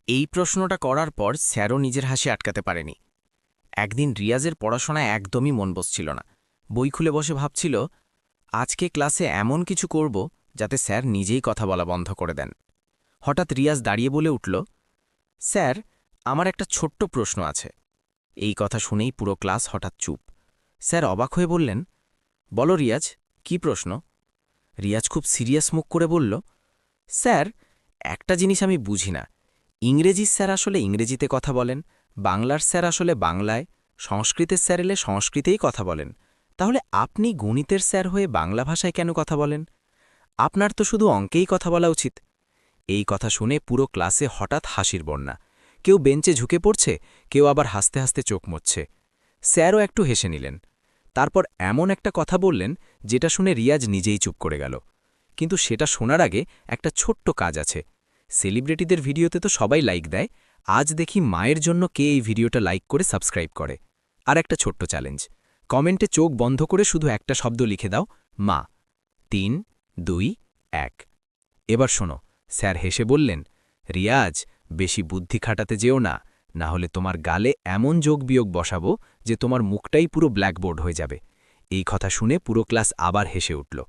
এই প্রশ্নটা করার পর স্যারও নিজের হাসি আটকাতে পারেনি। একদিন রিয়াজের পড়াশোনায় একদমই মন বসছিল না। বই খুলে বসে ভাবছিল, আজকে ক্লাসে এমন কিছু করব যাতে স্যার নিজেই কথা বলা বন্ধ করে দেন। হঠাৎ রিয়াজ দাঁড়িয়ে বলে উঠল, স্যার, আমার একটা ছোট্ট প্রশ্ন আছে। এই কথা শুনেই পুরো ক্লাস হঠাৎ চুপ। স্যার অবাক হয়ে বললেন, বলো রিয়াজ, কি প্রশ্ন? রিয়াজ খুব সিরিয়াস মুখ করে বলল, স্যার, একটা জিনিস আমি বুঝি না। ইংরেজির স্যার আসলে ইংরেজিতে কথা বলেন, বাংলার স্যার আসলে বাংলায়, সংস্কৃতের স্যার এলে সংস্কৃতেই কথা বলেন। তাহলে আপনি গণিতের স্যার হয়ে বাংলা ভাষায় কেন কথা বলেন? আপনার তো শুধু অঙ্কেই কথা বলা উচিত। এই কথা শুনে পুরো ক্লাসে হঠাৎ হাসির বন্যা। কেউ বেঞ্চে ঝুঁকে পড়ছে, কেউ আবার হাসতে হাসতে চোখ মুছছে। স্যারও একটু হেসে নিলেন। তারপর এমন একটা কথা বললেন যেটা শুনে রিয়াজ নিজেই চুপ করে গেল। কিন্তু সেটা শোনার আগে একটা ছোট্ট কাজ আছে। সেলিব্রিটিদের ভিডিওতে তো সবাই লাইক দেয়, আজ দেখি মায়ের জন্য কে এই ভিডিওটা লাইক করে সাবস্ক্রাইব করে। আর একটা ছোট্ট চ্যালেঞ্জ, কমেন্টে চোখ বন্ধ করে শুধু একটা শব্দ লিখে দাও, মা। ৩, ২, ১। এবার শোনো, স্যার হেসে বললেন, রিয়াজ, বেশি বুদ্ধি খাটাতে যেও না, না হলে তোমার গালে এমন যোগ বিয়োগ বসাবো যে তোমার মুখটাই পুরো ব্ল্যাকবোর্ড হয়ে যাবে। এই কথা শুনে পুরো ক্লাস আবার হেসে উঠল।